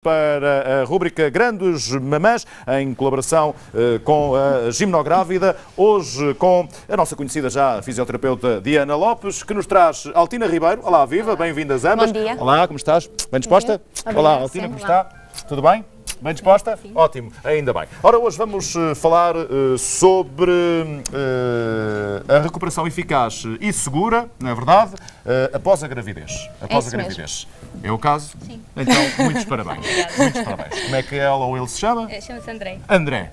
Para a rúbrica Grandes Mamãs, em colaboração com a Gimnográvida, hoje com a nossa conhecida já fisioterapeuta Diana Lopes, que nos traz Altina Ribeiro. Olá, viva, bem-vindas ambas. Bom dia. Olá, como estás? Bem disposta? Olá, Altina, como está? Tudo bem? Bem disposta? Sim. Ótimo, ainda bem. Ora, hoje vamos falar sobre a recuperação eficaz e segura, não é verdade? Após a gravidez. Após a gravidez. É o caso? Sim. Então, muitos parabéns. Muitos parabéns. Como é que ela ou ele se chama? Chama-se André. André,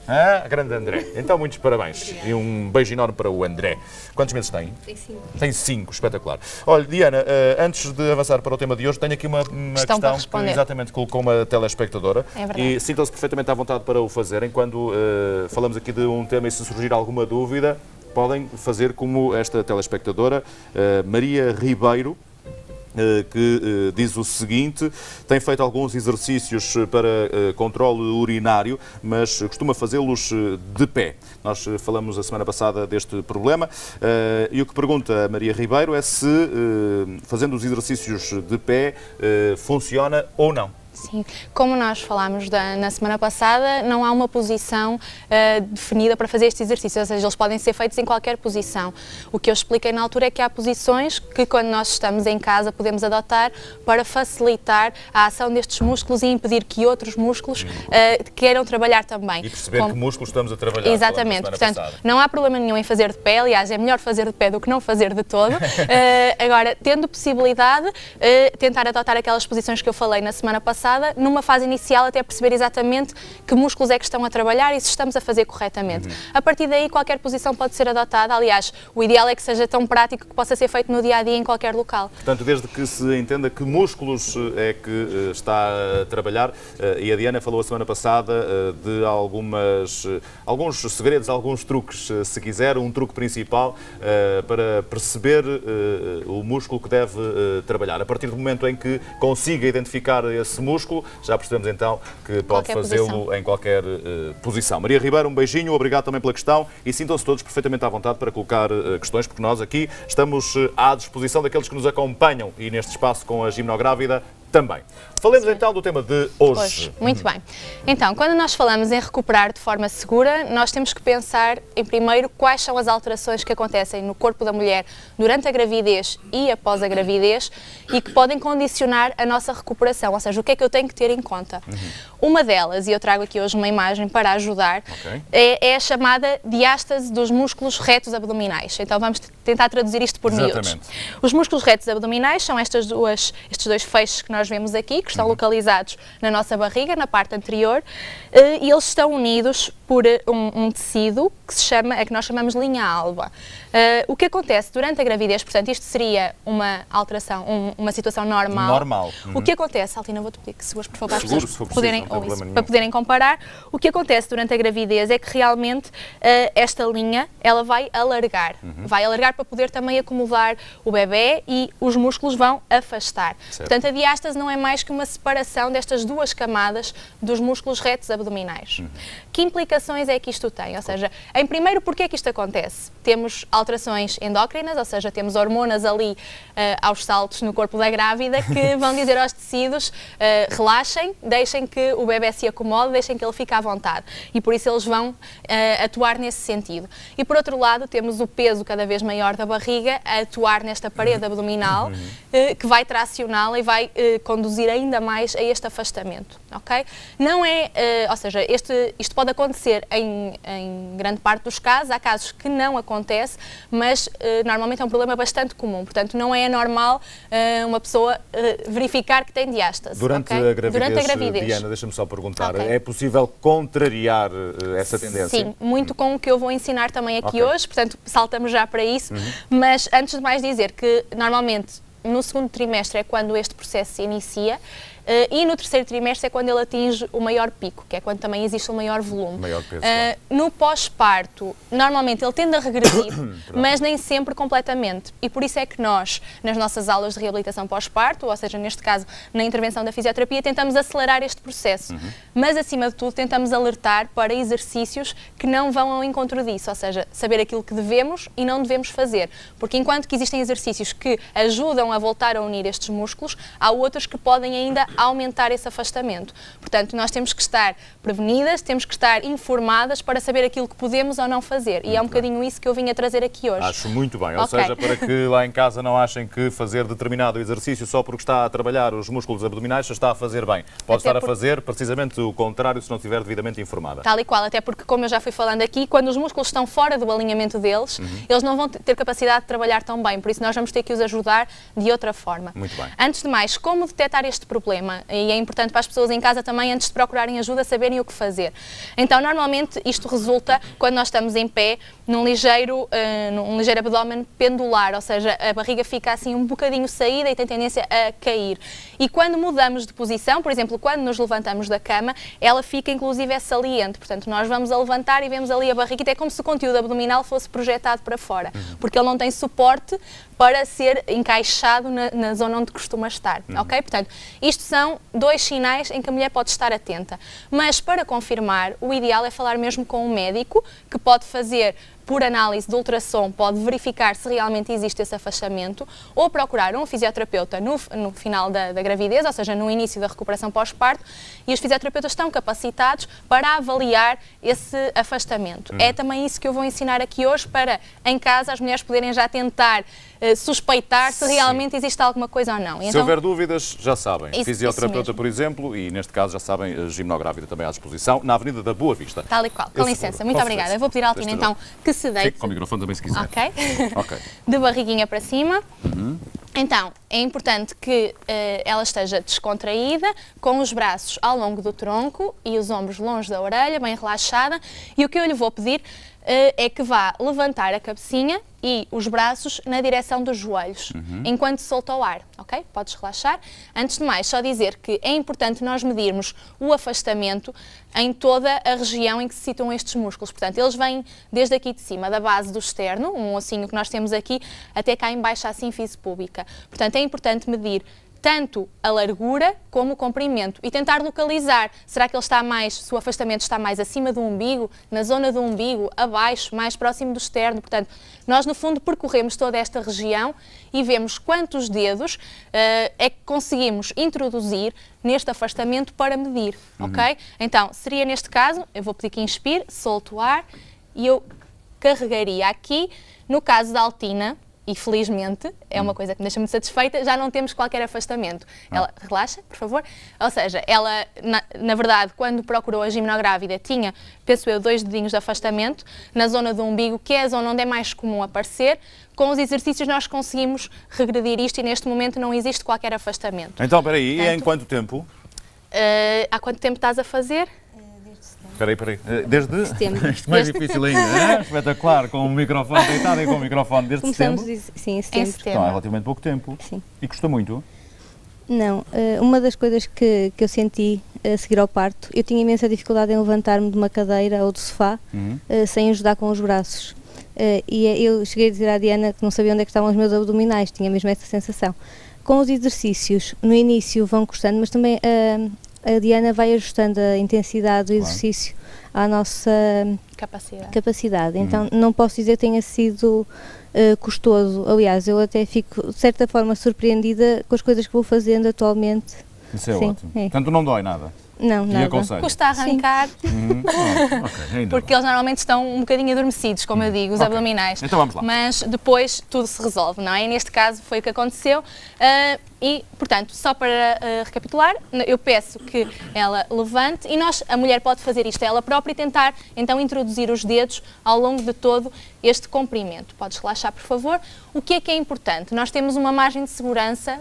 grande André. Então, muitos parabéns. Obrigada. E um beijo enorme para o André. Quantos meses tem? Tem 5. Tem 5, espetacular. Olha, Diana, antes de avançar para o tema de hoje, tenho aqui uma questão que exatamente colocou uma telespectadora. É verdade. E sintam-se perfeitamente à vontade para o fazerem. Quando falamos aqui de um tema e se surgir alguma dúvida, podem fazer como esta telespectadora, Maria Ribeiro, que diz o seguinte: tem feito alguns exercícios para controle urinário, mas costuma fazê-los de pé. Nós falamos a semana passada deste problema e o que pergunta a Maria Ribeiro é se fazendo os exercícios de pé funciona ou não. Sim, como nós falámos na semana passada, não há uma posição definida para fazer estes exercícios, ou seja, eles podem ser feitos em qualquer posição. O que eu expliquei na altura é que há posições que, quando nós estamos em casa, podemos adotar para facilitar a ação destes músculos e impedir que outros músculos queiram trabalhar também. E perceber que músculos estamos a trabalhar. Exatamente, portanto, não há problema nenhum em fazer de pé, aliás, é melhor fazer de pé do que não fazer de todo. Agora, tendo possibilidade, tentar adotar aquelas posições que eu falei na semana passada, numa fase inicial, até perceber exatamente que músculos é que estão a trabalhar e se estamos a fazer corretamente. A partir daí, qualquer posição pode ser adotada. Aliás, o ideal é que seja tão prático que possa ser feito no dia-a-dia em qualquer local. Portanto, desde que se entenda que músculos é que está a trabalhar, e a Diana falou a semana passada de alguns segredos, alguns truques, se quiser, um truque principal para perceber o músculo que deve trabalhar. A partir do momento em que consiga identificar esse músculo, já percebemos então que pode fazê-lo em qualquer posição. Maria Ribeiro, um beijinho, obrigado também pela questão e sintam-se todos perfeitamente à vontade para colocar questões, porque nós aqui estamos à disposição daqueles que nos acompanham e neste espaço com a Gimnográvida também. Falemos então do tema de hoje. Muito bem. Então, quando nós falamos em recuperar de forma segura, nós temos que pensar, em primeiro, quais são as alterações que acontecem no corpo da mulher durante a gravidez e após a gravidez e que podem condicionar a nossa recuperação, ou seja, o que é que eu tenho que ter em conta. Uma delas, e eu trago aqui hoje uma imagem para ajudar, é a chamada diástase dos músculos retos abdominais. Então vamos tentar traduzir isto por miúdos. Os músculos retos abdominais são estes dois feixes que nós vemos aqui, que estão localizados na nossa barriga, na parte anterior, e eles estão unidos por um tecido que que nós chamamos linha alba. O que acontece durante a gravidez, portanto, isto seria uma alteração, uma situação normal. O que acontece, Altina, vou-te pedir que seguras, por favor, para as pessoas para poderem comparar. O que acontece durante a gravidez é que realmente esta linha, ela vai alargar. Vai alargar para poder também acomodar o bebê e os músculos vão afastar. Portanto, a diástase não é mais que uma separação destas duas camadas dos músculos retos abdominais. Que implicações é que isto tem? Ou seja, em primeiro, porquê é que isto acontece? Temos alterações endócrinas, ou seja, temos hormonas ali aos saltos no corpo da grávida que vão dizer aos tecidos relaxem, deixem que o bebê se acomode, deixem que ele fique à vontade. E por isso eles vão atuar nesse sentido. E por outro lado, temos o peso cada vez maior da barriga a atuar nesta parede abdominal que vai tracioná-la e vai conduzir ainda mais a este afastamento, ok? Não é, ou seja, isto pode acontecer em grande parte dos casos, há casos que não acontece, mas normalmente é um problema bastante comum, portanto não é normal uma pessoa verificar que tem diástase. Durante a gravidez, Diana, deixa-me só perguntar, é possível contrariar essa tendência? Sim, muito com o que eu vou ensinar também aqui hoje, portanto saltamos já para isso, mas antes de mais dizer que normalmente no segundo trimestre é quando este processo se inicia e no terceiro trimestre é quando ele atinge o maior pico, que é quando também existe o maior volume. Maior peso, no pós-parto, normalmente ele tende a regredir, mas nem sempre completamente. E por isso é que nós, nas nossas aulas de reabilitação pós-parto, ou seja, neste caso, na intervenção da fisioterapia, tentamos acelerar este processo. Mas, acima de tudo, tentamos alertar para exercícios que não vão ao encontro disso, ou seja, saber aquilo que devemos e não devemos fazer. Porque enquanto que existem exercícios que ajudam a voltar a unir estes músculos, há outros que podem ainda aumentar esse afastamento. Portanto, nós temos que estar prevenidas, temos que estar informadas para saber aquilo que podemos ou não fazer. E é um bocadinho isso que eu vim a trazer aqui hoje. Acho muito bem. Ou seja, para que lá em casa não achem que fazer determinado exercício só porque está a trabalhar os músculos abdominais já está a fazer bem. Pode estar a fazer precisamente o contrário se não estiver devidamente informada. Tal e qual, até porque, como eu já fui falando aqui, quando os músculos estão fora do alinhamento deles, eles não vão ter capacidade de trabalhar tão bem, por isso nós vamos ter que os ajudar de outra forma. Muito bem. Antes de mais, como detectar este problema? E é importante para as pessoas em casa também, antes de procurarem ajuda, saberem o que fazer. Então, normalmente, isto resulta quando nós estamos em pé, num ligeiro abdômen pendular, ou seja, a barriga fica assim um bocadinho saída e tem tendência a cair. E quando mudamos de posição, por exemplo, quando nos levantamos da cama, ela fica inclusive saliente, portanto nós vamos a levantar e vemos ali a barriguita, é como se o conteúdo abdominal fosse projetado para fora, porque ele não tem suporte para ser encaixado na zona onde costuma estar, ok? Portanto, isto são 2 sinais em que a mulher pode estar atenta, mas para confirmar, o ideal é falar mesmo com um médico, que pode fazer por análise de ultrassom, pode verificar se realmente existe esse afastamento, ou procurar um fisioterapeuta no final da gravidez, ou seja, no início da recuperação pós-parto, e os fisioterapeutas estão capacitados para avaliar esse afastamento. É também isso que eu vou ensinar aqui hoje, para em casa as mulheres poderem já tentar suspeitar se realmente existe alguma coisa ou não. Se houver dúvidas, já sabem. Fisioterapeuta, por exemplo, e neste caso já sabem, gimnográvida também à disposição, na Avenida da Boa Vista. Tal e qual. Com licença. Muito obrigada. Eu vou pedir à Altina então que se deite. Fique com o microfone também se quiser. Ok. De barriguinha para cima. Então, é importante que ela esteja descontraída, com os braços ao longo do tronco e os ombros longe da orelha, bem relaxada. E o que eu lhe vou pedir é que vá levantar a cabecinha e os braços na direção dos joelhos, enquanto solta o ar, ok? Podes relaxar. Antes de mais, só dizer que é importante nós medirmos o afastamento em toda a região em que se situam estes músculos. Portanto, eles vêm desde aqui de cima, da base do externo, um ossinho que nós temos aqui, até cá em baixo, a sínfise púbica. Portanto, é importante medir tanto a largura como o comprimento e tentar localizar, será que ele está mais, se o afastamento está mais acima do umbigo, na zona do umbigo, abaixo, mais próximo do externo. Portanto, nós no fundo percorremos toda esta região e vemos quantos dedos é que conseguimos introduzir neste afastamento para medir, ok? Então, seria neste caso, eu vou pedir que inspire, solte o ar e eu carregaria aqui. No caso da Altina, e felizmente, é uma coisa que me deixa muito satisfeita, já não temos qualquer afastamento. Ela, relaxa, por favor. Ou seja, ela, na verdade, quando procurou a gimnográvida, tinha, penso eu, 2 dedinhos de afastamento na zona do umbigo, que é a zona onde é mais comum aparecer. Com os exercícios nós conseguimos regredir isto e neste momento não existe qualquer afastamento. Então, espera aí, e em quanto tempo? Há quanto tempo estás a fazer? Espera aí. Desde setembro. Isto mais difícil ainda, espetacular, com o microfone deitado e com o microfone desde Começamos setembro. Sim, em setembro. Então, é relativamente pouco tempo. Sim. E custa muito? Não, uma das coisas que eu senti a seguir ao parto, eu tinha imensa dificuldade em levantar-me de uma cadeira ou do sofá sem ajudar com os braços. E eu cheguei a dizer à Diana que não sabia onde é que estavam os meus abdominais, tinha mesmo essa sensação. Com os exercícios, no início vão custando, mas também a Diana vai ajustando a intensidade do exercício à nossa capacidade. Então não posso dizer que tenha sido custoso. Aliás, eu até fico de certa forma surpreendida com as coisas que vou fazendo atualmente. Isso é ótimo. Portanto, não dói nada? Não, nada. Custa arrancar, porque eles normalmente estão um bocadinho adormecidos, como eu digo, os abdominais. Então vamos lá. Mas depois tudo se resolve, não é? E neste caso foi o que aconteceu. E, portanto, só para recapitular, eu peço que ela levante e a mulher pode fazer isto ela própria e tentar, então, introduzir os dedos ao longo de todo este comprimento. Podes relaxar, por favor. O que é importante? Nós temos uma margem de segurança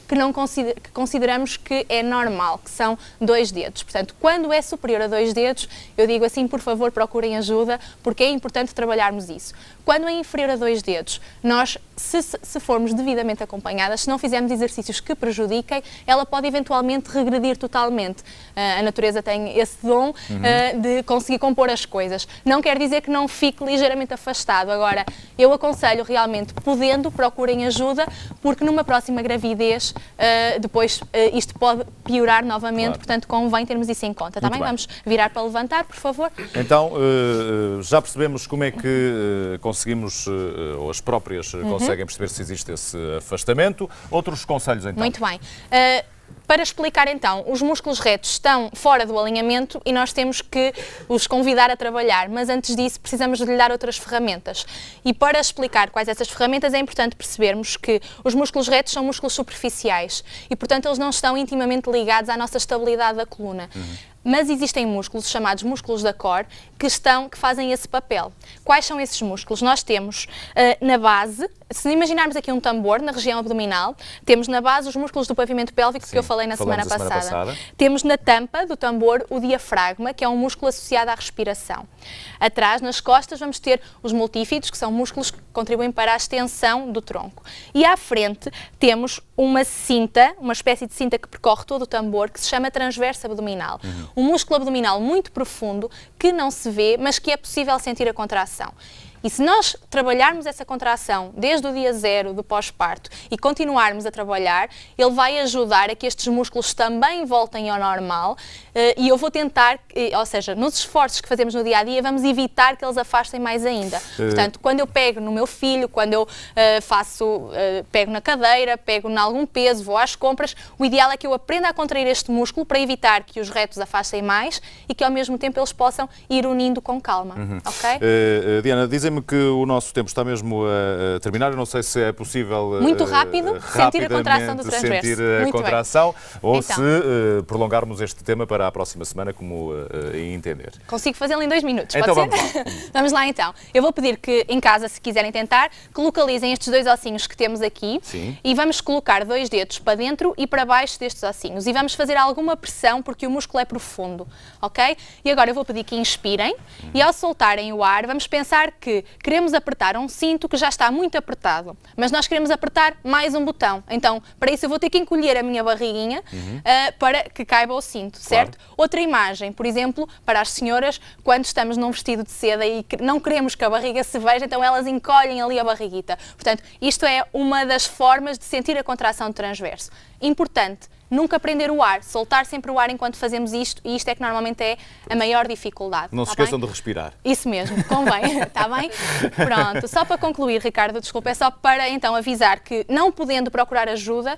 que consideramos que é normal, que são 2 dedos. Portanto, quando é superior a 2 dedos, eu digo assim, por favor, procurem ajuda, porque é importante trabalharmos isso. Quando é inferior a 2 dedos, nós, se formos devidamente acompanhadas, se não fizermos exercícios que prejudiquem, ela pode eventualmente regredir totalmente. A natureza tem esse dom de conseguir compor as coisas. Não quer dizer que não fique ligeiramente afastado. Agora, eu aconselho realmente, podendo, procurem ajuda, porque numa próxima gravidez, depois isto pode piorar novamente, portanto convém termos isso em conta. Também vamos virar para levantar, por favor. Então, já percebemos como é que conseguimos, ou as próprias conseguem perceber se existe esse afastamento. Outros conselhos então? Muito bem. Para explicar então, os músculos retos estão fora do alinhamento e nós temos que os convidar a trabalhar, mas antes disso precisamos de lhe dar outras ferramentas. E para explicar quais essas ferramentas é importante percebermos que os músculos retos são músculos superficiais e, portanto, eles não estão intimamente ligados à nossa estabilidade da coluna. Mas existem músculos, chamados músculos da core, que fazem esse papel. Quais são esses músculos? Nós temos na base, se imaginarmos aqui um tambor na região abdominal, temos na base os músculos do pavimento pélvico, que eu falei na semana passada. Temos na tampa do tambor o diafragma, que é um músculo associado à respiração. Atrás, nas costas, vamos ter os multífidos, que são músculos que contribuem para a extensão do tronco. E à frente temos uma cinta, uma espécie de cinta que percorre todo o tambor, que se chama transverso abdominal. Um músculo abdominal muito profundo, que não se vê, mas que é possível sentir a contração. E se nós trabalharmos essa contração desde o dia 0 do pós-parto e continuarmos a trabalhar, ele vai ajudar a que estes músculos também voltem ao normal e eu vou tentar, ou seja, nos esforços que fazemos no dia-a-dia, vamos evitar que eles afastem mais ainda. Portanto, quando eu pego no meu filho, quando eu pego na cadeira, pego em algum peso, vou às compras, o ideal é que eu aprenda a contrair este músculo para evitar que os retos afastem mais e que ao mesmo tempo eles possam ir unindo com calma. Ok? Diana, dizem-me que o nosso tempo está mesmo a terminar. Eu não sei se é possível muito rápido sentir a contração do transverso. Sentir a contração ou então, se prolongarmos este tema para a próxima semana, como entender. Consigo fazê-lo em 2 minutos, então, pode ser? Vamos lá então. Eu vou pedir que em casa, se quiserem tentar, que localizem estes 2 ossinhos que temos aqui. Sim. E vamos colocar 2 dedos para dentro e para baixo destes ossinhos e vamos fazer alguma pressão porque o músculo é profundo, ok? E agora eu vou pedir que inspirem e ao soltarem o ar vamos pensar que queremos apertar um cinto que já está muito apertado, mas nós queremos apertar mais um botão. Então, para isso eu vou ter que encolher a minha barriguinha para que caiba o cinto, certo? Claro. Outra imagem, por exemplo, para as senhoras, quando estamos num vestido de seda e não queremos que a barriga se veja, então elas encolhem ali a barriguita. Portanto, isto é uma das formas de sentir a contração do transverso. Importante, nunca prender o ar, soltar sempre o ar enquanto fazemos isto, e isto é que normalmente é a maior dificuldade. Não se esqueçam de respirar. Isso mesmo, convém, está bem? Pronto, só para concluir, Ricardo, desculpa, é só para então avisar que não podendo procurar ajuda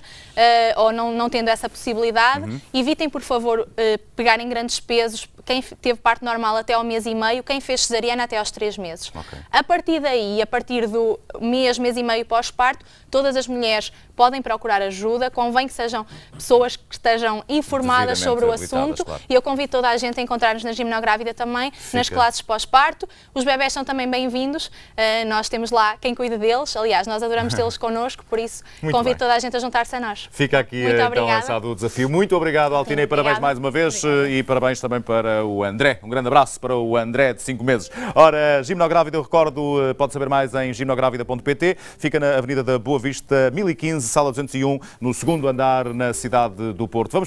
ou não tendo essa possibilidade, evitem por favor pegar em grandes pesos, quem teve parto normal até ao mês e meio, quem fez cesariana até aos 3 meses. Okay. A partir daí, a partir do mês e meio pós-parto, todas as mulheres podem procurar ajuda, convém que sejam pessoas que estejam informadas sobre o assunto, claro. E eu convido toda a gente a encontrar-nos na Gimnográvida também, nas classes pós-parto. Os bebés são também bem-vindos, nós temos lá quem cuida deles, aliás, nós adoramos tê-los connosco, por isso convido toda a gente a juntar-se a nós. Fica aqui então lançado o desafio. Muito obrigado, Altina, e parabéns mais uma vez. E parabéns também para o André. Um grande abraço para o André, de 5 meses. Ora, Gimnográvida, eu recordo, pode saber mais em gimnográvida.pt. Fica na Avenida da Boa Vista, 1015, Sala 201, no 2º andar, na cidade do Porto. Vamos